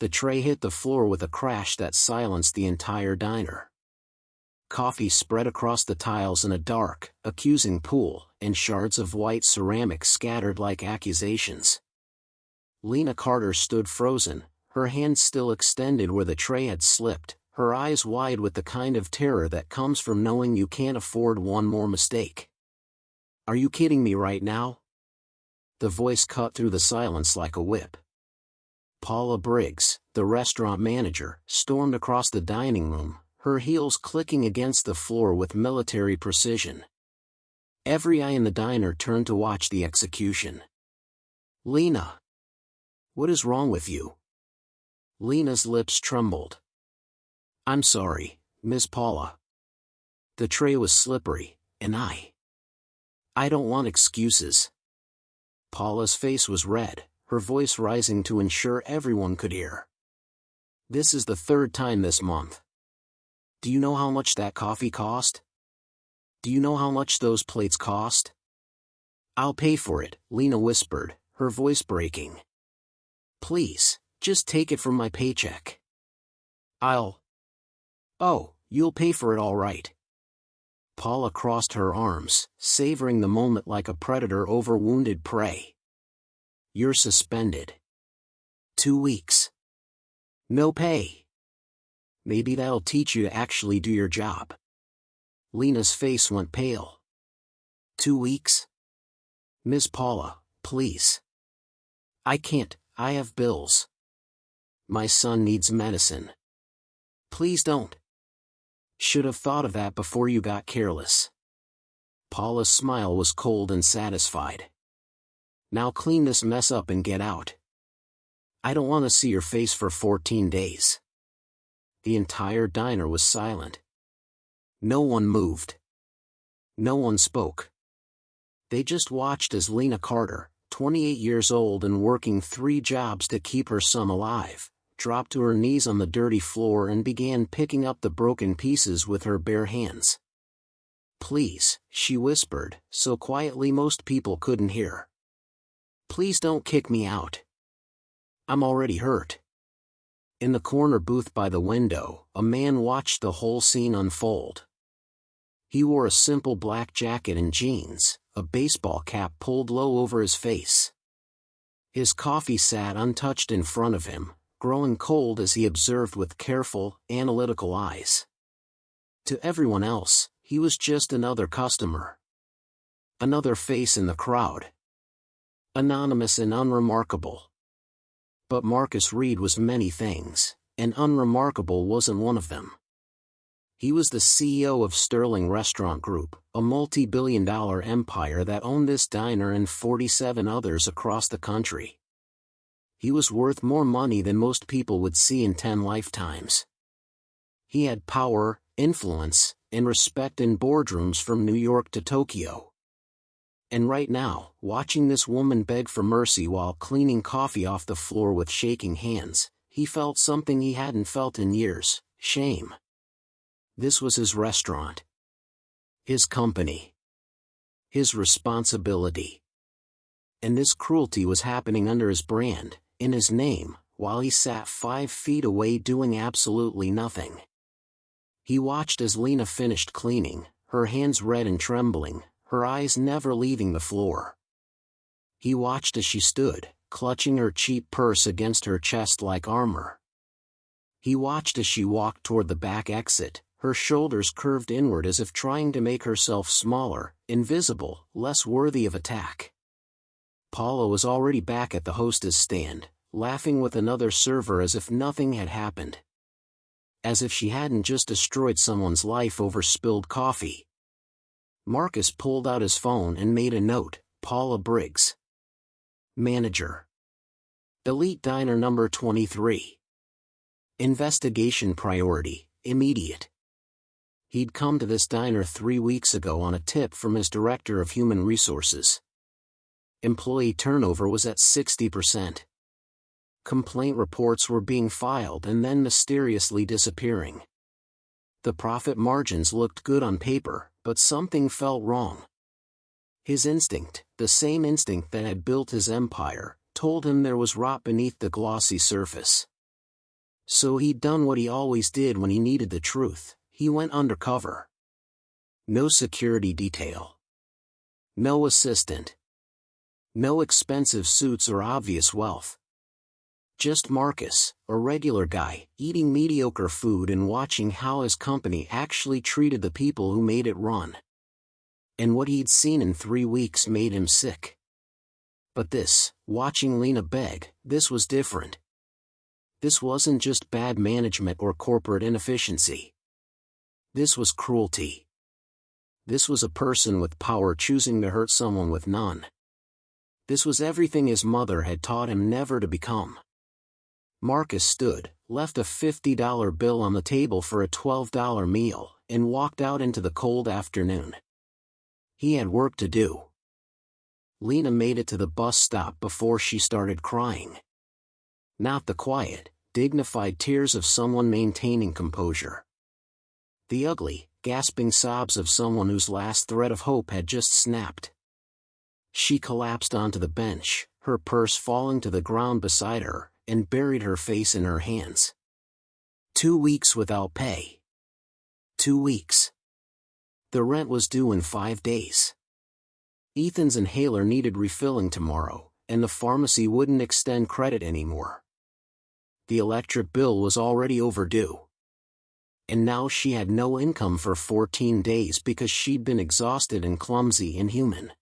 The tray hit the floor with a crash that silenced the entire diner. Coffee spread across the tiles in a dark, accusing pool, and shards of white ceramic scattered like accusations. Lena Carter stood frozen, her hands still extended where the tray had slipped, her eyes wide with the kind of terror that comes from knowing you can't afford one more mistake. "Are you kidding me right now?" The voice cut through the silence like a whip. Paula Briggs, the restaurant manager, stormed across the dining room, her heels clicking against the floor with military precision. Every eye in the diner turned to watch the execution. "Lena! What is wrong with you?" Lena's lips trembled. "I'm sorry, Miss Paula. The tray was slippery, and I don't want excuses." Paula's face was red, her voice rising to ensure everyone could hear. "This is the third time this month. Do you know how much that coffee cost? Do you know how much those plates cost?" "I'll pay for it," Lena whispered, her voice breaking. "Please, just take it from my paycheck. I'll..." "Oh, you'll pay for it all right." Paula crossed her arms, savoring the moment like a predator over wounded prey. "You're suspended. 2 weeks. No pay. Maybe that'll teach you to actually do your job." Lena's face went pale. 2 weeks? "Miss Paula, please. I can't, I have bills. My son needs medicine. Please don't. Should have thought of that before you got careless." Paula's smile was cold and satisfied. "Now clean this mess up and get out. I don't want to see your face for 14 days. The entire diner was silent. No one moved. No one spoke. They just watched as Lena Carter, 28 years old and working 3 jobs to keep her son alive, dropped to her knees on the dirty floor and began picking up the broken pieces with her bare hands. "Please," she whispered, so quietly most people couldn't hear. "Please don't kick me out. I'm already hurt." In the corner booth by the window, a man watched the whole scene unfold. He wore a simple black jacket and jeans, a baseball cap pulled low over his face. His coffee sat untouched in front of him, growing cold as he observed with careful, analytical eyes. To everyone else, he was just another customer. Another face in the crowd. Anonymous and unremarkable. But Marcus Reed was many things, and unremarkable wasn't one of them. He was the CEO of Sterling Restaurant Group, a multi-billion-dollar empire that owned this diner and 47 others across the country. He was worth more money than most people would see in 10 lifetimes. He had power, influence, and respect in boardrooms from New York to Tokyo. And right now, watching this woman beg for mercy while cleaning coffee off the floor with shaking hands, he felt something he hadn't felt in years: shame. This was his restaurant. His company. His responsibility. And this cruelty was happening under his brand, in his name, while he sat 5 feet away doing absolutely nothing. He watched as Lena finished cleaning, her hands red and trembling, her eyes never leaving the floor. He watched as she stood, clutching her cheap purse against her chest like armor. He watched as she walked toward the back exit, her shoulders curved inward as if trying to make herself smaller, invisible, less worthy of attack. Paula was already back at the hostess stand, laughing with another server as if nothing had happened. As if she hadn't just destroyed someone's life over spilled coffee. Marcus pulled out his phone and made a note: Paula Briggs. Manager. Elite Diner number 23. Investigation priority, immediate. He'd come to this diner 3 weeks ago on a tip from his director of human resources. Employee turnover was at 60%. Complaint reports were being filed and then mysteriously disappearing. The profit margins looked good on paper, but something felt wrong. His instinct, the same instinct that had built his empire, told him there was rot beneath the glossy surface. So he'd done what he always did when he needed the truth. He went undercover. No security detail. No assistant. No expensive suits or obvious wealth. Just Marcus, a regular guy, eating mediocre food and watching how his company actually treated the people who made it run. And what he'd seen in 3 weeks made him sick. But this, watching Lena beg, this was different. This wasn't just bad management or corporate inefficiency. This was cruelty. This was a person with power choosing to hurt someone with none. This was everything his mother had taught him never to become. Marcus stood, left a $50 bill on the table for a $12 meal, and walked out into the cold afternoon. He had work to do. Lena made it to the bus stop before she started crying. Not the quiet, dignified tears of someone maintaining composure. The ugly, gasping sobs of someone whose last thread of hope had just snapped. She collapsed onto the bench, her purse falling to the ground beside her, and buried her face in her hands. 2 weeks without pay. 2 weeks. The rent was due in 5 days. Ethan's inhaler needed refilling tomorrow, and the pharmacy wouldn't extend credit anymore. The electric bill was already overdue. And now she had no income for 14 days because she'd been exhausted and clumsy and human.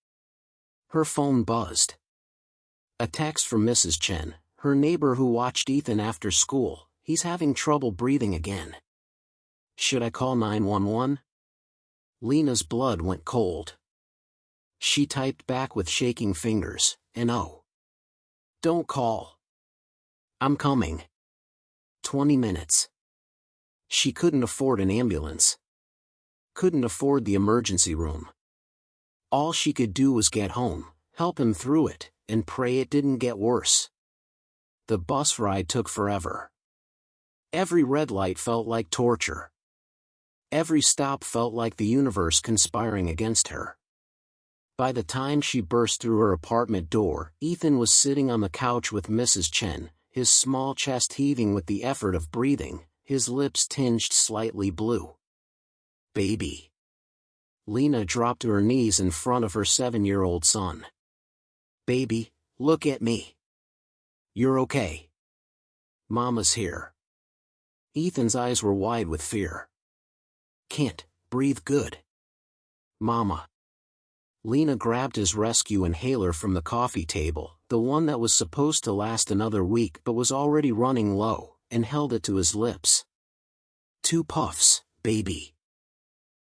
Her phone buzzed. A text from Mrs. Chen, her neighbor who watched Ethan after school. He's having trouble breathing again. Should I call 911? Lena's blood went cold. She typed back with shaking fingers, "No. Don't call. I'm coming. 20 minutes. She couldn't afford an ambulance. Couldn't afford the emergency room. All she could do was get home, help him through it, and pray it didn't get worse. The bus ride took forever. Every red light felt like torture. Every stop felt like the universe conspiring against her. By the time she burst through her apartment door, Ethan was sitting on the couch with Mrs. Chen, his small chest heaving with the effort of breathing, his lips tinged slightly blue. "Baby." Lena dropped to her knees in front of her 7-year-old son. "Baby, look at me. You're okay. Mama's here." Ethan's eyes were wide with fear. "Can't breathe good. Mama." Lena grabbed his rescue inhaler from the coffee table, the one that was supposed to last another week but was already running low, and held it to his lips. "2 puffs, baby.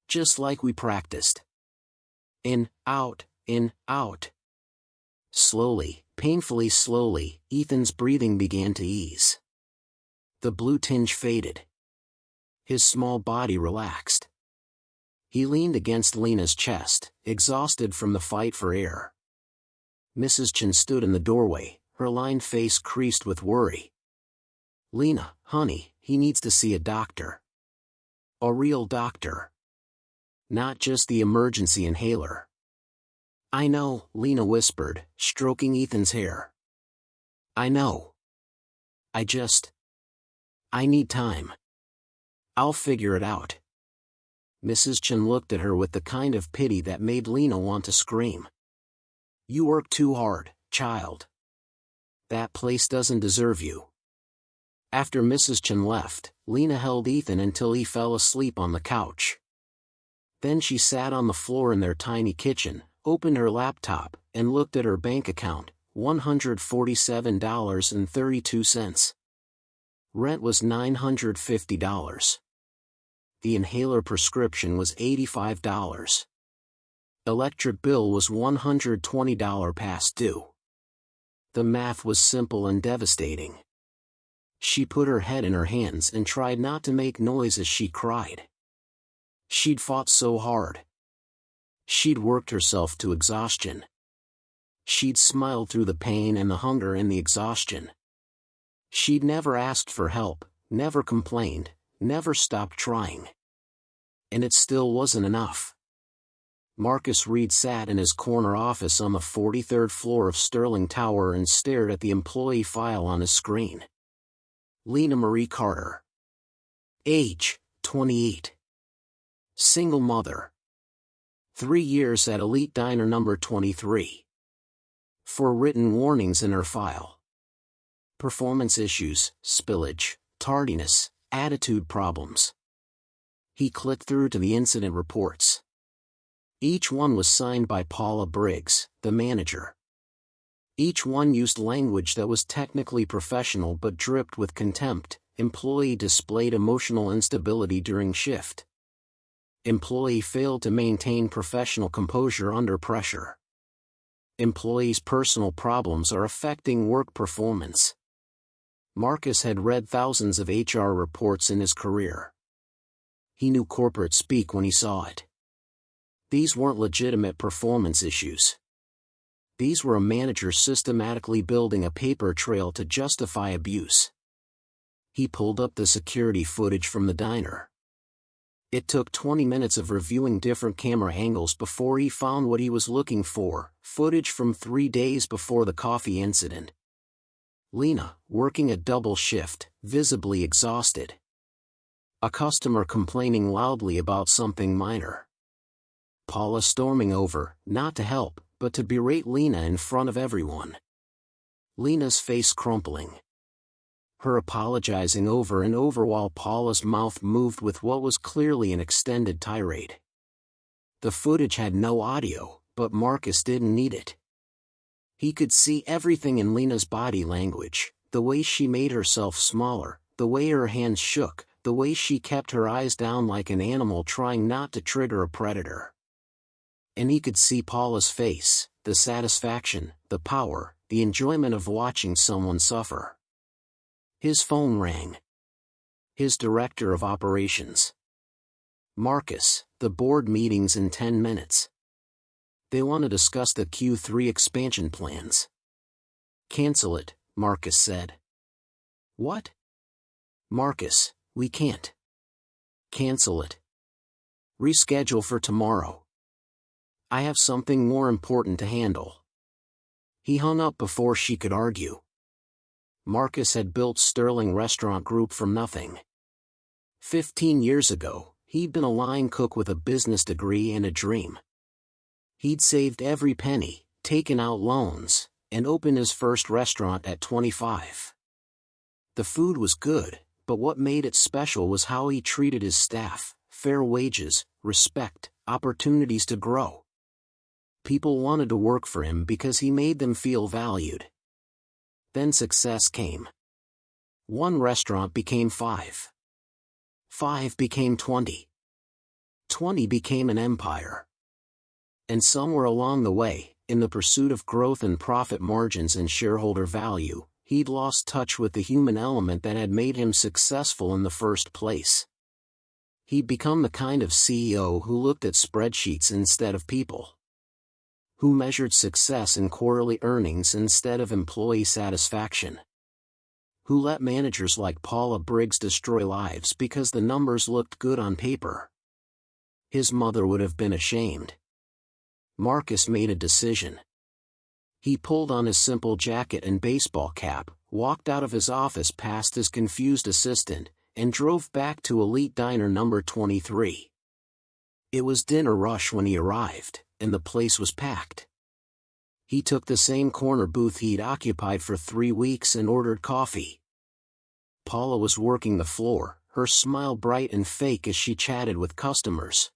Just like we practiced. In, out, in, out." Slowly, painfully slowly, Ethan's breathing began to ease. The blue tinge faded. His small body relaxed. He leaned against Lena's chest, exhausted from the fight for air. Mrs. Chen stood in the doorway, her lined face creased with worry. "Lena, honey, he needs to see a doctor. A real doctor. Not just the emergency inhaler." "I know," Lena whispered, stroking Ethan's hair. "I know. I need time. I'll figure it out." Mrs. Chen looked at her with the kind of pity that made Lena want to scream. "You work too hard, child. That place doesn't deserve you." After Mrs. Chen left, Lena held Ethan until he fell asleep on the couch. Then she sat on the floor in their tiny kitchen, opened her laptop, and looked at her bank account, $147.32. Rent was $950. The inhaler prescription was $85. Electric bill was $120 past due. The math was simple and devastating. She put her head in her hands and tried not to make noise as she cried. She'd fought so hard. She'd worked herself to exhaustion. She'd smiled through the pain and the hunger and the exhaustion. She'd never asked for help, never complained, never stopped trying. And it still wasn't enough. Marcus Reed sat in his corner office on the 43rd floor of Sterling Tower and stared at the employee file on his screen. Lena Marie Carter. Age, 28. Single mother. 3 years at Elite Diner number 23. 4 written warnings in her file. Performance issues, spillage, tardiness, attitude problems. He clicked through to the incident reports. Each one was signed by Paula Briggs, the manager. Each one used language that was technically professional but dripped with contempt. Employee displayed emotional instability during shift. Employee failed to maintain professional composure under pressure. Employees' personal problems are affecting work performance. Marcus had read thousands of HR reports in his career. He knew corporate speak when he saw it. These weren't legitimate performance issues. These were a manager systematically building a paper trail to justify abuse. He pulled up the security footage from the diner. It took 20 minutes of reviewing different camera angles before he found what he was looking for, footage from 3 days before the coffee incident. Lena, working a double shift, visibly exhausted. A customer complaining loudly about something minor. Paula storming over, not to help, but to berate Lena in front of everyone. Lena's face crumpling. Her apologizing over and over while Paula's mouth moved with what was clearly an extended tirade. The footage had no audio, but Marcus didn't need it. He could see everything in Lena's body language, the way she made herself smaller, the way her hands shook, the way she kept her eyes down like an animal trying not to trigger a predator. And he could see Paula's face, the satisfaction, the power, the enjoyment of watching someone suffer. His phone rang. His director of operations. Marcus, the board meeting's in 10 minutes. They want to discuss the Q3 expansion plans. Cancel it, Marcus said. What? Marcus, we can't. Cancel it. Reschedule for tomorrow. I have something more important to handle. He hung up before she could argue. Marcus had built Sterling Restaurant Group from nothing. 15 years ago, he'd been a line cook with a business degree and a dream. He'd saved every penny, taken out loans, and opened his first restaurant at 25. The food was good, but what made it special was how he treated his staff: fair wages, respect, opportunities to grow. People wanted to work for him because he made them feel valued. Then success came. 1 restaurant became 5. 5 became 20. 20 became an empire. And somewhere along the way, in the pursuit of growth and profit margins and shareholder value, he'd lost touch with the human element that had made him successful in the first place. He'd become the kind of CEO who looked at spreadsheets instead of people. Who measured success in quarterly earnings instead of employee satisfaction. Who let managers like Paula Briggs destroy lives because the numbers looked good on paper. His mother would have been ashamed. Marcus made a decision. He pulled on his simple jacket and baseball cap, walked out of his office past his confused assistant, and drove back to Elite Diner number 23. It was dinner rush when he arrived, and the place was packed. He took the same corner booth he'd occupied for 3 weeks and ordered coffee. Paula was working the floor, her smile bright and fake as she chatted with customers.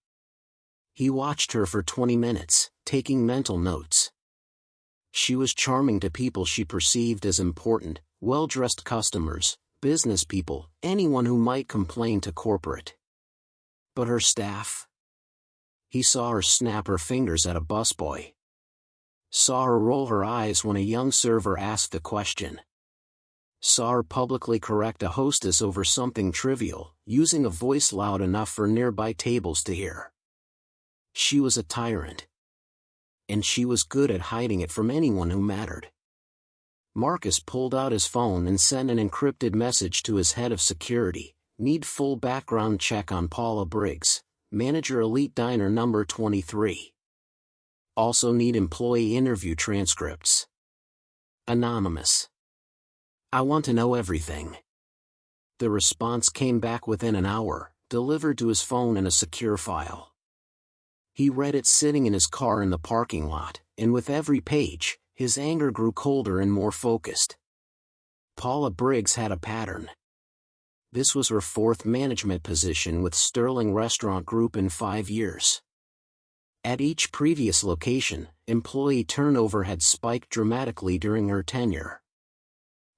He watched her for 20 minutes, taking mental notes. She was charming to people she perceived as important: well-dressed customers, business people, anyone who might complain to corporate. But her staff? He saw her snap her fingers at a busboy. Saw her roll her eyes when a young server asked a question. Saw her publicly correct a hostess over something trivial, using a voice loud enough for nearby tables to hear. She was a tyrant. And she was good at hiding it from anyone who mattered. Marcus pulled out his phone and sent an encrypted message to his head of security: need full background check on Paula Briggs, manager Elite Diner number 23. Also need employee interview transcripts. Anonymous. I want to know everything. The response came back within an hour, delivered to his phone in a secure file. He read it sitting in his car in the parking lot, and with every page, his anger grew colder and more focused. Paula Briggs had a pattern. This was her fourth management position with Sterling Restaurant Group in 5 years. At each previous location, employee turnover had spiked dramatically during her tenure.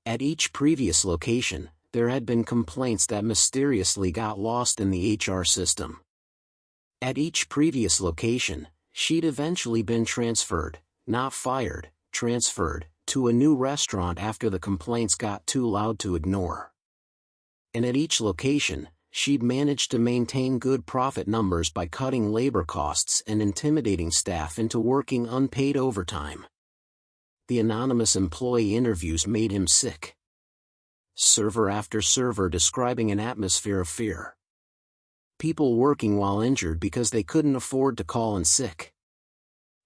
At each previous location, there had been complaints that mysteriously got lost in the HR system. At each previous location, she'd eventually been transferred, not fired, transferred, to a new restaurant after the complaints got too loud to ignore. And at each location, she'd managed to maintain good profit numbers by cutting labor costs and intimidating staff into working unpaid overtime. The anonymous employee interviews made him sick. Server after server describing an atmosphere of fear. People working while injured because they couldn't afford to call in sick.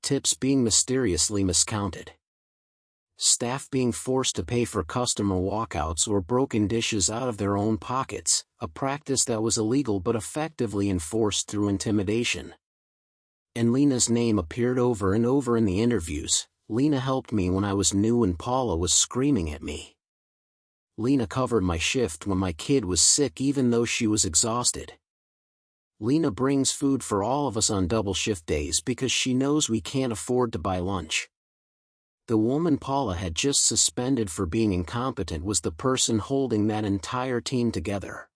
Tips being mysteriously miscounted. Staff being forced to pay for customer walkouts or broken dishes out of their own pockets, a practice that was illegal but effectively enforced through intimidation. And Lena's name appeared over and over in the interviews. Lena helped me when I was new and Paula was screaming at me. Lena covered my shift when my kid was sick even though she was exhausted. Lena brings food for all of us on double shift days because she knows we can't afford to buy lunch. The woman Paula had just suspended for being incompetent was the person holding that entire team together.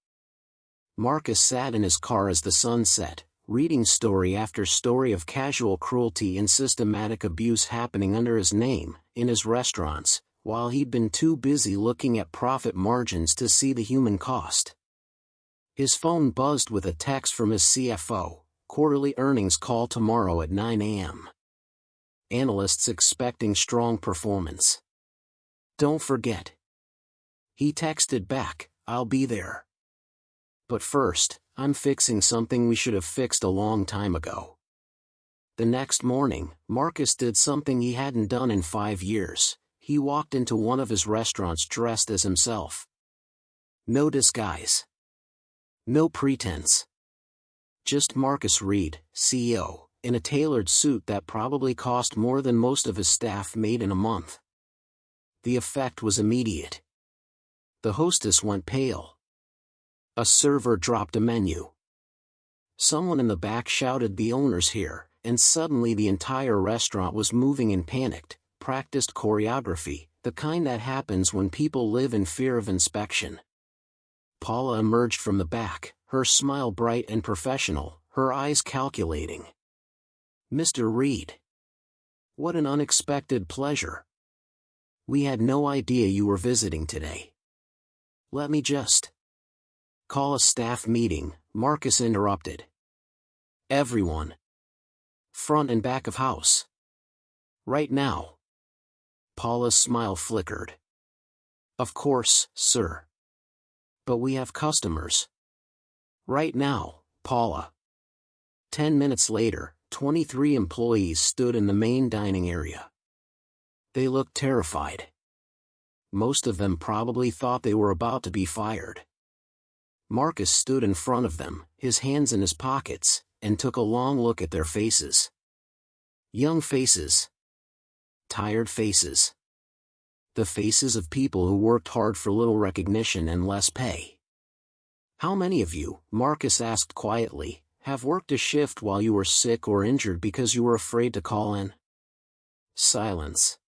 Marcus sat in his car as the sun set, reading story after story of casual cruelty and systematic abuse happening under his name, in his restaurants, while he'd been too busy looking at profit margins to see the human cost. His phone buzzed with a text from his CFO, quarterly earnings call tomorrow at 9 a.m. Analysts expecting strong performance. Don't forget. He texted back, I'll be there. But first, I'm fixing something we should have fixed a long time ago. The next morning, Marcus did something he hadn't done in 5 years. He walked into one of his restaurants dressed as himself. No disguise. No pretense. Just Marcus Reed, CEO, in a tailored suit that probably cost more than most of his staff made in a month. The effect was immediate. The hostess went pale. A server dropped a menu. Someone in the back shouted, "The owner's here," and suddenly the entire restaurant was moving in panicked, practiced choreography, the kind that happens when people live in fear of inspection. Paula emerged from the back, her smile bright and professional, her eyes calculating. "Mr. Reed. What an unexpected pleasure. We had no idea you were visiting today. Let me just call a staff meeting," Marcus interrupted. "Everyone. Front and back of house. Right now." Paula's smile flickered. "Of course, sir. But we have customers. Right now, Paula." 10 minutes later, 23 employees stood in the main dining area. They looked terrified. Most of them probably thought they were about to be fired. Marcus stood in front of them, his hands in his pockets, and took a long look at their faces. Young faces. Tired faces. The faces of people who worked hard for little recognition and less pay. "How many of you," Marcus asked quietly, "have worked a shift while you were sick or injured because you were afraid to call in?" Silence.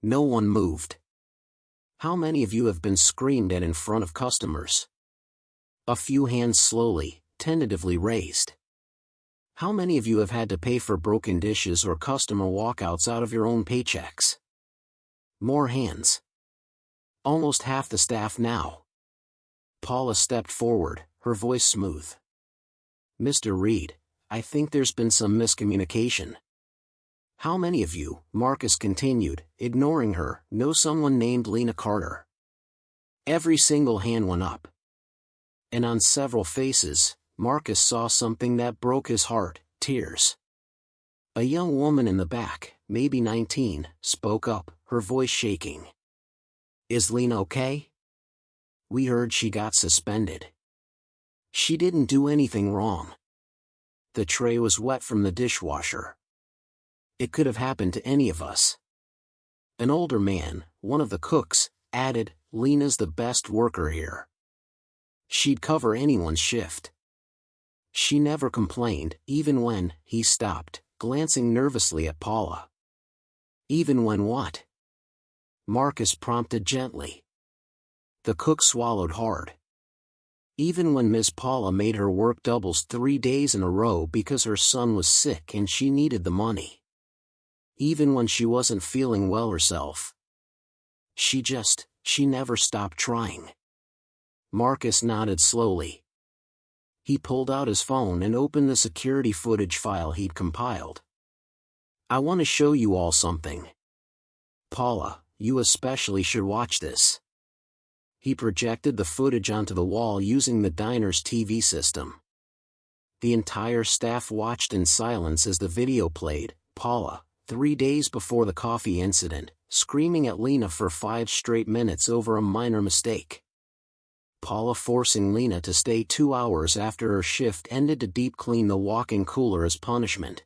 No one moved. "How many of you have been screamed at in front of customers?" A few hands slowly, tentatively raised. "How many of you have had to pay for broken dishes or customer walkouts out of your own paychecks?" More hands. Almost half the staff now. Paula stepped forward, her voice smooth. "Mr. Reed, I think there's been some miscommunication. How many of you," Marcus continued, ignoring her, "know someone named Lena Carter?" Every single hand went up. And on several faces, Marcus saw something that broke his heart, tears. A young woman in the back, maybe 19, spoke up, her voice shaking. "Is Lena okay?" We heard she got suspended. She didn't do anything wrong. The tray was wet from the dishwasher. It could have happened to any of us. An older man, one of the cooks, added, Lena's the best worker here. She'd cover anyone's shift. She never complained, even when, he stopped, glancing nervously at Paula. Even when what? Marcus prompted gently. The cook swallowed hard. Even when Miss Paula made her work doubles 3 days in a row because her son was sick and she needed the money. Even when she wasn't feeling well herself. She never stopped trying. Marcus nodded slowly. He pulled out his phone and opened the security footage file he'd compiled. I want to show you all something. Paula, you especially should watch this. He projected the footage onto the wall using the diner's TV system. The entire staff watched in silence as the video played. Paula, 3 days before the coffee incident, screaming at Lena for 5 straight minutes over a minor mistake. Paula forcing Lena to stay 2 hours after her shift ended to deep clean the walk-in cooler as punishment.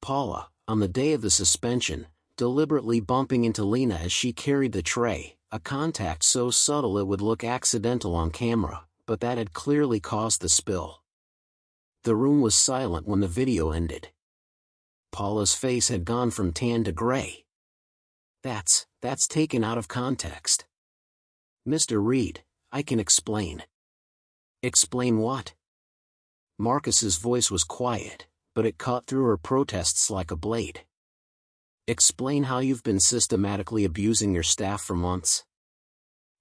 Paula, on the day of the suspension, deliberately bumping into Lena as she carried the tray, a contact so subtle it would look accidental on camera, but that had clearly caused the spill. The room was silent when the video ended. Paula's face had gone from tan to gray. That's taken out of context. Mr. Reed, I can explain. Explain what? Marcus's voice was quiet, but it cut through her protests like a blade. Explain how you've been systematically abusing your staff for months.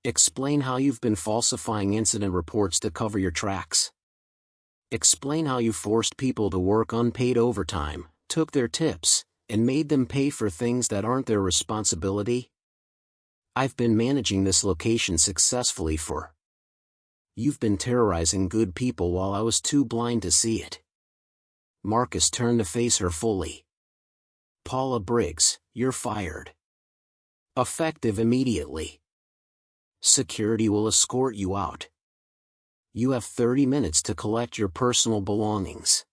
Explain how you've been falsifying incident reports to cover your tracks. Explain how you forced people to work unpaid overtime, took their tips, and made them pay for things that aren't their responsibility. I've been managing this location successfully for. You've been terrorizing good people while I was too blind to see it. Marcus turned to face her fully. Paula Briggs, you're fired. Effective immediately. Security will escort you out. You have 30 minutes to collect your personal belongings.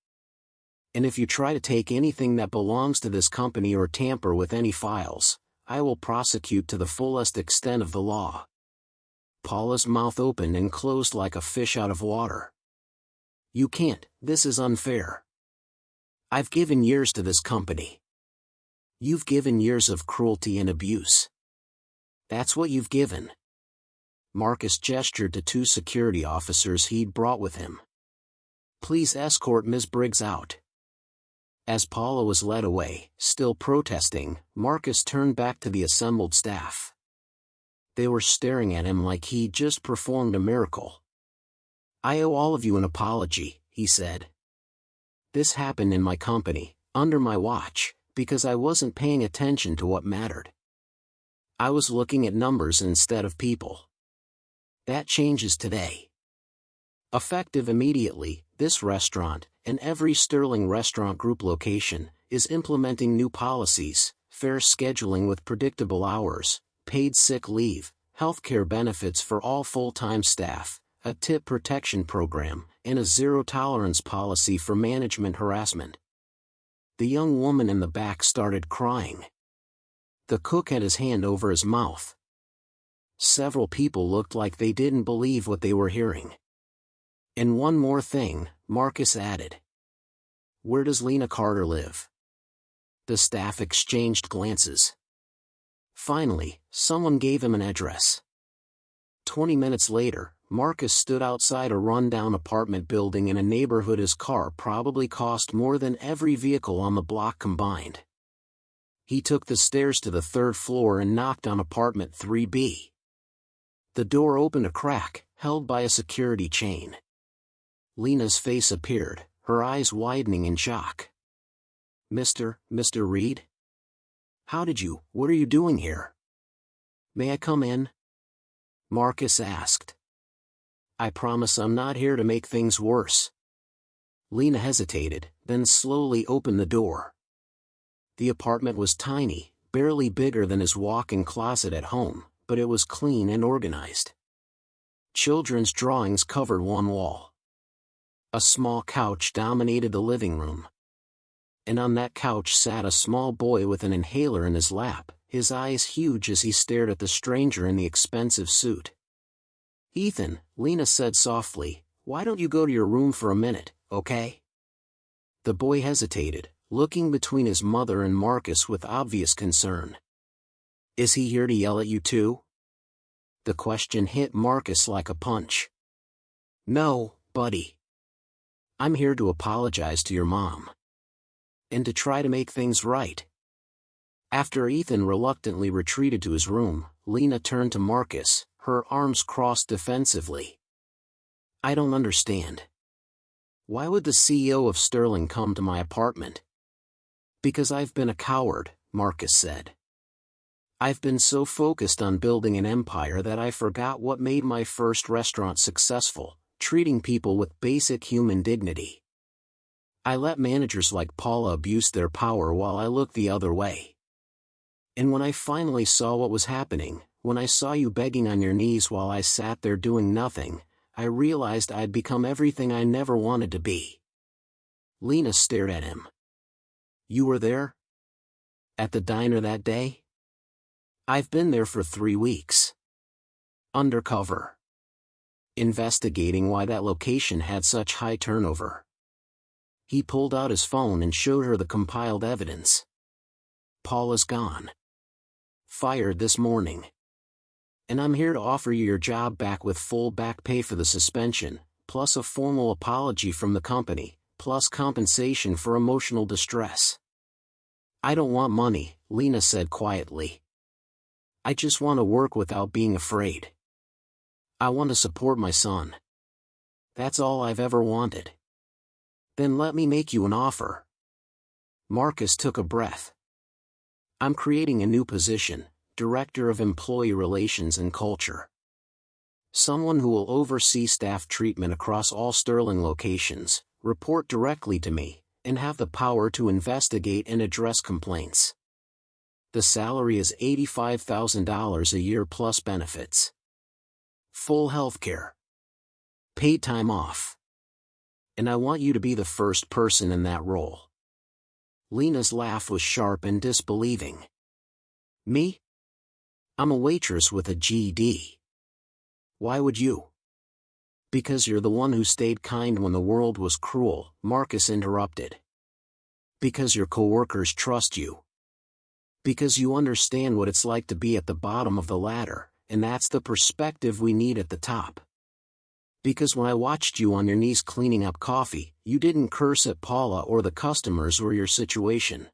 And if you try to take anything that belongs to this company or tamper with any files, I will prosecute to the fullest extent of the law. Paula's mouth opened and closed like a fish out of water. You can't, this is unfair. I've given years to this company. You've given years of cruelty and abuse. That's what you've given. Marcus gestured to 2 security officers he'd brought with him. Please escort Ms. Briggs out. As Paula was led away, still protesting, Marcus turned back to the assembled staff. They were staring at him like he'd just performed a miracle. I owe all of you an apology, he said. This happened in my company, under my watch, because I wasn't paying attention to what mattered. I was looking at numbers instead of people. That changes today. Effective immediately, this restaurant, and every Sterling Restaurant Group location, is implementing new policies, fair scheduling with predictable hours, paid sick leave, healthcare benefits for all full-time staff, a tip protection program, and a zero-tolerance policy for management harassment. The young woman in the back started crying. The cook had his hand over his mouth. Several people looked like they didn't believe what they were hearing. And one more thing, Marcus added. Where does Lena Carter live? The staff exchanged glances. Finally, someone gave him an address. 20 minutes later, Marcus stood outside a run-down apartment building in a neighborhood his car probably cost more than every vehicle on the block combined. He took the stairs to the 3rd floor and knocked on apartment 3B. The door opened a crack, held by a security chain. Lena's face appeared, her eyes widening in shock. Mr. Reed? What are you doing here? May I come in? Marcus asked. I promise I'm not here to make things worse. Lena hesitated, then slowly opened the door. The apartment was tiny, barely bigger than his walk-in closet at home, but it was clean and organized. Children's drawings covered one wall. A small couch dominated the living room. And on that couch sat a small boy with an inhaler in his lap, his eyes huge as he stared at the stranger in the expensive suit. "Ethan," Lena said softly, "why don't you go to your room for a minute, okay?" The boy hesitated, looking between his mother and Marcus with obvious concern. "Is he here to yell at you too?" The question hit Marcus like a punch. "No, buddy. I'm here to apologize to your mom. And to try to make things right." After Ethan reluctantly retreated to his room, Lena turned to Marcus, her arms crossed defensively. "I don't understand. Why would the CEO of Sterling come to my apartment?" "Because I've been a coward," Marcus said. "I've been so focused on building an empire that I forgot what made my first restaurant successful, treating people with basic human dignity. I let managers like Paula abuse their power while I looked the other way. And when I finally saw what was happening, when I saw you begging on your knees while I sat there doing nothing, I realized I'd become everything I never wanted to be." Lena stared at him. "You were there? At the diner that day?" "I've been there for 3 weeks. Undercover. Investigating why that location had such high turnover." He pulled out his phone and showed her the compiled evidence. "Paula's gone. Fired this morning. And I'm here to offer you your job back with full back pay for the suspension, plus a formal apology from the company, plus compensation for emotional distress." "I don't want money," Lena said quietly. "I just want to work without being afraid. I want to support my son. That's all I've ever wanted." "Then let me make you an offer." Marcus took a breath. "I'm creating a new position, Director of Employee Relations and Culture. Someone who will oversee staff treatment across all Sterling locations, report directly to me, and have the power to investigate and address complaints. The salary is $85,000 a year plus benefits. Full healthcare. Paid time off. And I want you to be the first person in that role." Lena's laugh was sharp and disbelieving. "Me? I'm a waitress with a GED. Why would you?" "Because you're the one who stayed kind when the world was cruel," Marcus interrupted. "Because your coworkers trust you. Because you understand what it's like to be at the bottom of the ladder, and that's the perspective we need at the top. Because when I watched you on your knees cleaning up coffee, you didn't curse at Paula or the customers or your situation.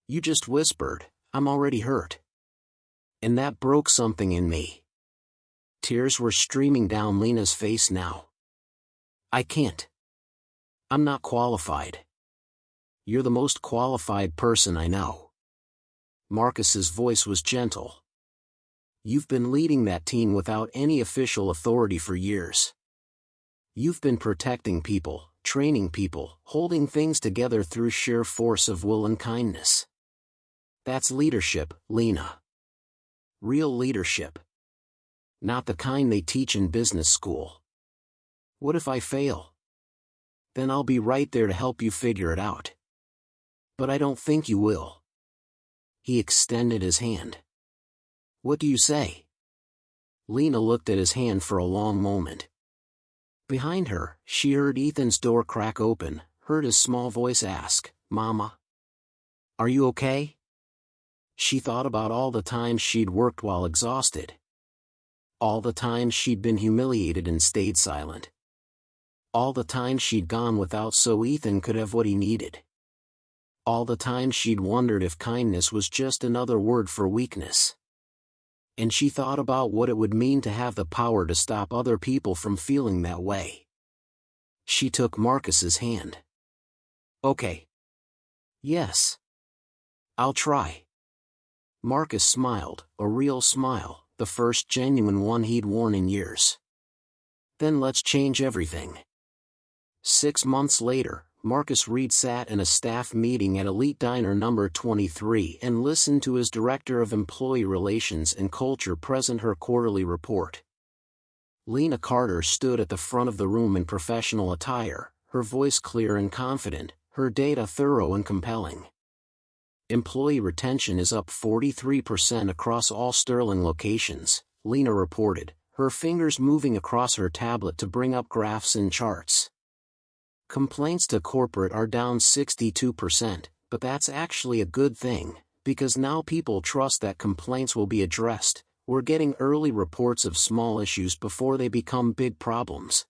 You just whispered, 'I'm already hurt.' And that broke something in me." Tears were streaming down Lena's face now. "I can't. I'm not qualified. You're the most qualified person I know." Marcus's voice was gentle. "You've been leading that team without any official authority for years. You've been protecting people, training people, holding things together through sheer force of will and kindness. That's leadership, Lena. Real leadership. Not the kind they teach in business school. What if I fail? Then I'll be right there to help you figure it out. But I don't think you will." He extended his hand. "What do you say?" Lena looked at his hand for a long moment. Behind her, she heard Ethan's door crack open, heard his small voice ask, "Mama? Are you okay?" She thought about all the times she'd worked while exhausted. All the times she'd been humiliated and stayed silent. All the times she'd gone without so Ethan could have what he needed. All the times she'd wondered if kindness was just another word for weakness. And she thought about what it would mean to have the power to stop other people from feeling that way. She took Marcus's hand. "Okay. Yes. I'll try." Marcus smiled, a real smile, the first genuine one he'd worn in years. "Then let's change everything." 6 months later, Marcus Reed sat in a staff meeting at Elite Diner number 23 and listened to his Director of Employee Relations and Culture present her quarterly report. Lena Carter stood at the front of the room in professional attire, her voice clear and confident, her data thorough and compelling. Employee retention is up 43% across all Sterling locations, Lena reported, her fingers moving across her tablet to bring up graphs and charts. Complaints to corporate are down 62%, but that's actually a good thing, because now people trust that complaints will be addressed. We're getting early reports of small issues before they become big problems.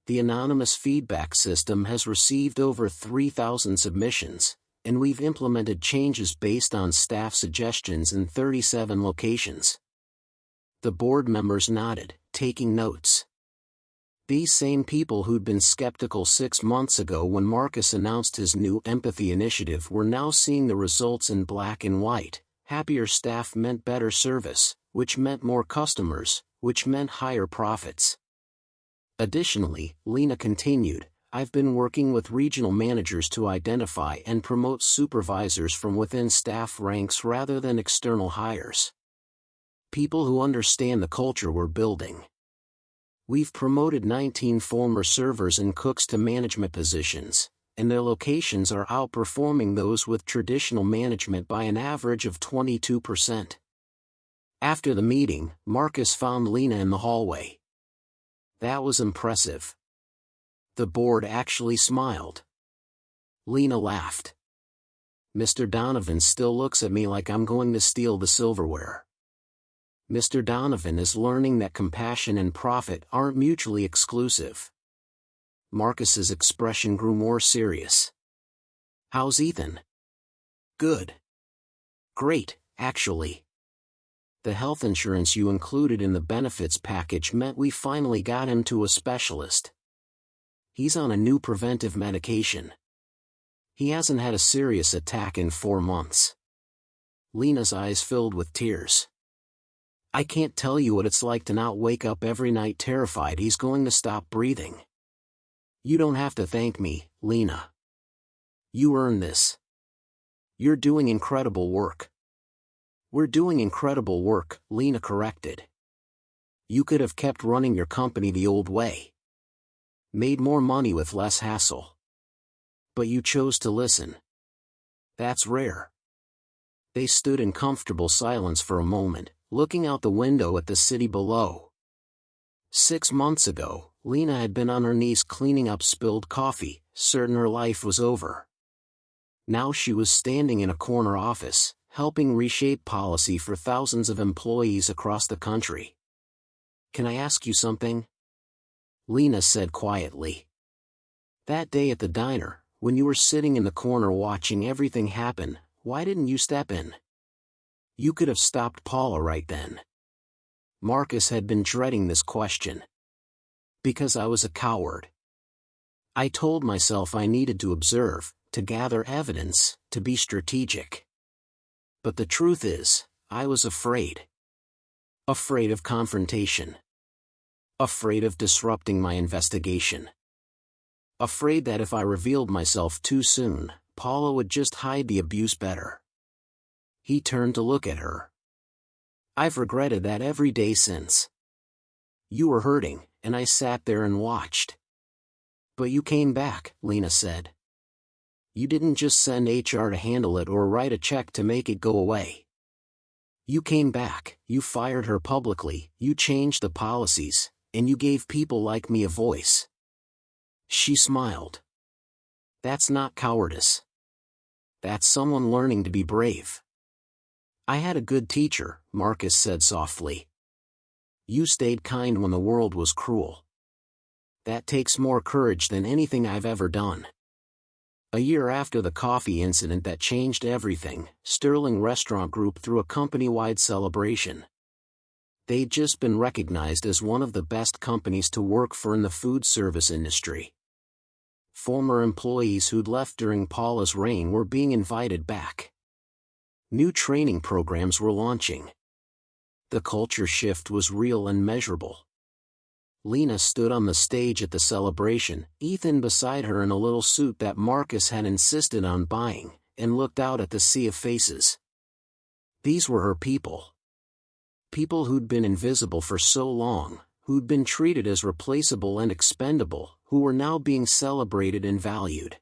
The anonymous feedback system has received over 3,000 submissions, and we've implemented changes based on staff suggestions in 37 locations. The board members nodded, taking notes. These same people who'd been skeptical 6 months ago when Marcus announced his new empathy initiative were now seeing the results in black and white. Happier staff meant better service, which meant more customers, which meant higher profits. Additionally, Lena continued, I've been working with regional managers to identify and promote supervisors from within staff ranks rather than external hires. People who understand the culture we're building. We've promoted 19 former servers and cooks to management positions, and their locations are outperforming those with traditional management by an average of 22%. After the meeting, Marcus found Lena in the hallway. That was impressive. The board actually smiled. Lena laughed. Mr. Donovan still looks at me like I'm going to steal the silverware. Mr. Donovan is learning that compassion and profit aren't mutually exclusive. Marcus's expression grew more serious. How's Ethan? Good. Great, actually. The health insurance you included in the benefits package meant we finally got him to a specialist. He's on a new preventive medication. He hasn't had a serious attack in 4 months. Lena's eyes filled with tears. I can't tell you what it's like to not wake up every night terrified he's going to stop breathing. You don't have to thank me, Lena. You earned this. You're doing incredible work. We're doing incredible work, Lena corrected. You could have kept running your company the old way. Made more money with less hassle. But you chose to listen. That's rare. They stood in comfortable silence for a moment, looking out the window at the city below. 6 months ago, Lena had been on her knees cleaning up spilled coffee, certain her life was over. Now she was standing in a corner office, helping reshape policy for thousands of employees across the country. Can I ask you something? Lena said quietly. That day at the diner, when you were sitting in the corner watching everything happen, why didn't you step in? You could have stopped Paula right then. Marcus had been dreading this question. Because I was a coward. I told myself I needed to observe, to gather evidence, to be strategic. But the truth is, I was afraid. Afraid of confrontation. Afraid of disrupting my investigation. Afraid that if I revealed myself too soon, Paula would just hide the abuse better. He turned to look at her. I've regretted that every day since. You were hurting, and I sat there and watched. But you came back, Lena said. You didn't just send HR to handle it or write a check to make it go away. You came back, you fired her publicly, you changed the policies, and you gave people like me a voice. She smiled. That's not cowardice. That's someone learning to be brave. I had a good teacher, Marcus said softly. You stayed kind when the world was cruel. That takes more courage than anything I've ever done. A year after the coffee incident that changed everything, Sterling Restaurant Group threw a company-wide celebration. They'd just been recognized as one of the best companies to work for in the food service industry. Former employees who'd left during Paula's reign were being invited back. New training programs were launching. The culture shift was real and measurable. Lena stood on the stage at the celebration, Ethan beside her in a little suit that Marcus had insisted on buying, and looked out at the sea of faces. These were her people. People who'd been invisible for so long, who'd been treated as replaceable and expendable, who were now being celebrated and valued.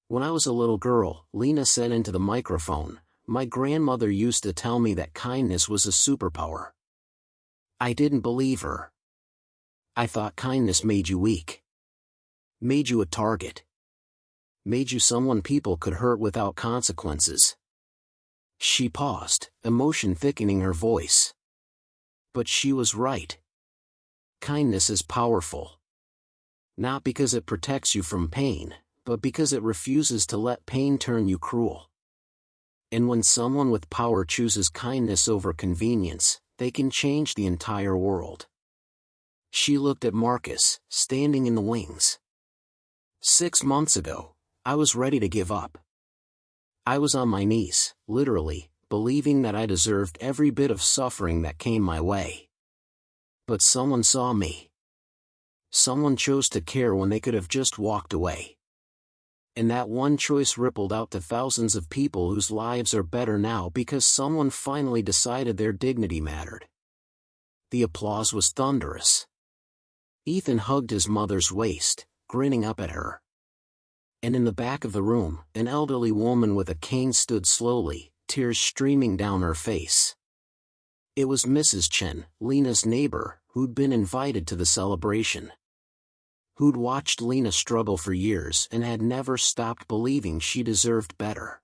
When I was a little girl, Lena said into the microphone, my grandmother used to tell me that kindness was a superpower. I didn't believe her. I thought kindness made you weak. Made you a target. Made you someone people could hurt without consequences. She paused, emotion thickening her voice. But she was right. Kindness is powerful. Not because it protects you from pain, but because it refuses to let pain turn you cruel. And when someone with power chooses kindness over convenience, they can change the entire world. She looked at Marcus, standing in the wings. 6 months ago, I was ready to give up. I was on my knees, literally, believing that I deserved every bit of suffering that came my way. But someone saw me. Someone chose to care when they could have just walked away. And that one choice rippled out to thousands of people whose lives are better now because someone finally decided their dignity mattered. The applause was thunderous. Ethan hugged his mother's waist, grinning up at her. And in the back of the room, an elderly woman with a cane stood slowly, tears streaming down her face. It was Mrs. Chen, Lena's neighbor, who'd been invited to the celebration. Who'd watched Lena struggle for years and had never stopped believing she deserved better.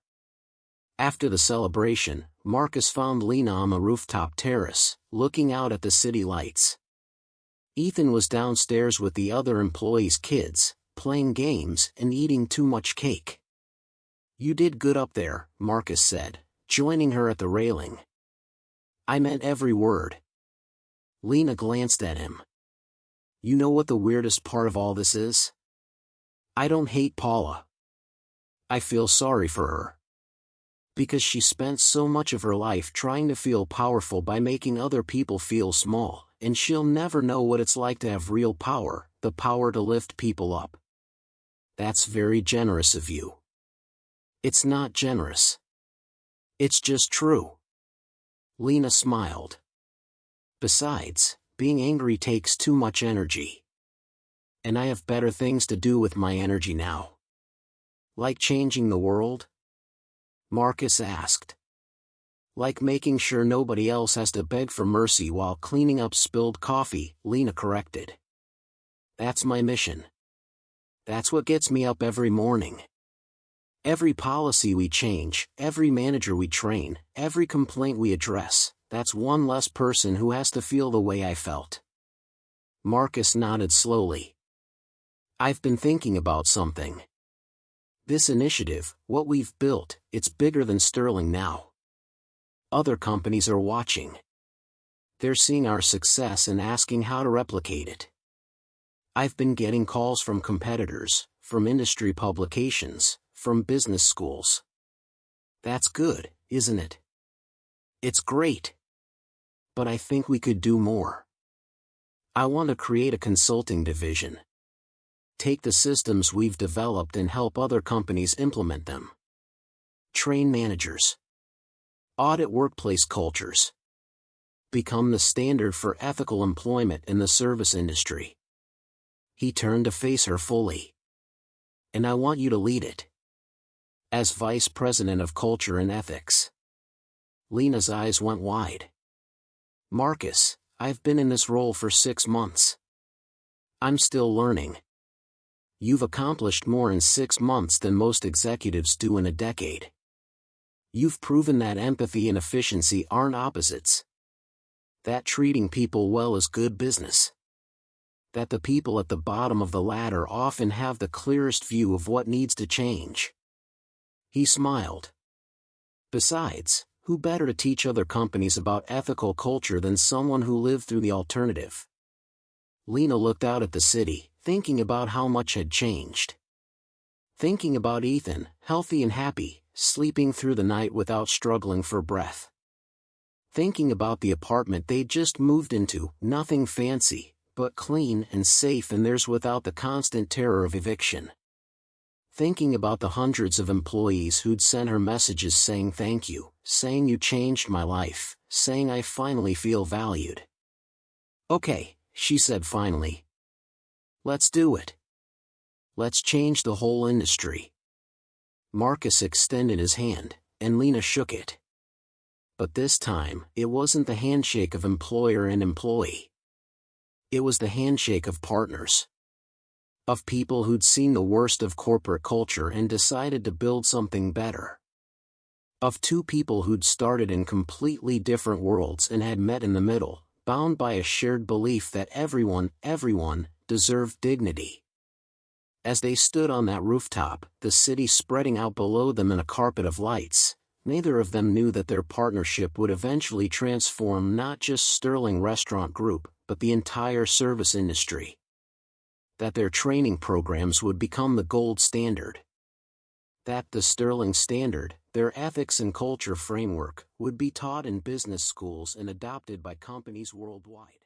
After the celebration, Marcus found Lena on the rooftop terrace, looking out at the city lights. Ethan was downstairs with the other employees' kids, playing games and eating too much cake. You did good up there, Marcus said, joining her at the railing. I meant every word. Lena glanced at him. You know what the weirdest part of all this is? I don't hate Paula. I feel sorry for her. Because she spent so much of her life trying to feel powerful by making other people feel small, and she'll never know what it's like to have real power, the power to lift people up. That's very generous of you. It's not generous. It's just true. Lena smiled. Besides, being angry takes too much energy. And I have better things to do with my energy now. Like changing the world? Marcus asked. Like making sure nobody else has to beg for mercy while cleaning up spilled coffee, Lena corrected. That's my mission. That's what gets me up every morning. Every policy we change, every manager we train, every complaint we address, that's one less person who has to feel the way I felt. Marcus nodded slowly. I've been thinking about something. This initiative, what we've built, it's bigger than Sterling now. Other companies are watching. They're seeing our success and asking how to replicate it. I've been getting calls from competitors, from industry publications, from business schools. That's good, isn't it? It's great. But I think we could do more. I want to create a consulting division. Take the systems we've developed and help other companies implement them. Train managers. Audit workplace cultures. Become the standard for ethical employment in the service industry. He turned to face her fully. And I want you to lead it. As Vice President of Culture and Ethics. Lena's eyes went wide. Marcus, I've been in this role for 6 months. I'm still learning. You've accomplished more in 6 months than most executives do in a decade. You've proven that empathy and efficiency aren't opposites. That treating people well is good business. That the people at the bottom of the ladder often have the clearest view of what needs to change. He smiled. Besides, who better to teach other companies about ethical culture than someone who lived through the alternative? Lena looked out at the city, thinking about how much had changed. Thinking about Ethan, healthy and happy, sleeping through the night without struggling for breath. Thinking about the apartment they'd just moved into, nothing fancy, but clean and safe and theirs without the constant terror of eviction. Thinking about the hundreds of employees who'd sent her messages saying thank you, saying you changed my life, saying I finally feel valued. Okay, she said finally. Let's do it. Let's change the whole industry. Marcus extended his hand, and Lena shook it. But this time, it wasn't the handshake of employer and employee. It was the handshake of partners. Of people who'd seen the worst of corporate culture and decided to build something better. Of two people who'd started in completely different worlds and had met in the middle, bound by a shared belief that everyone deserved dignity. As they stood on that rooftop, the city spreading out below them in a carpet of lights, neither of them knew that their partnership would eventually transform not just Sterling Restaurant Group, but the entire service industry. That their training programs would become the gold standard. That the Sterling Standard, their ethics and culture framework, would be taught in business schools and adopted by companies worldwide.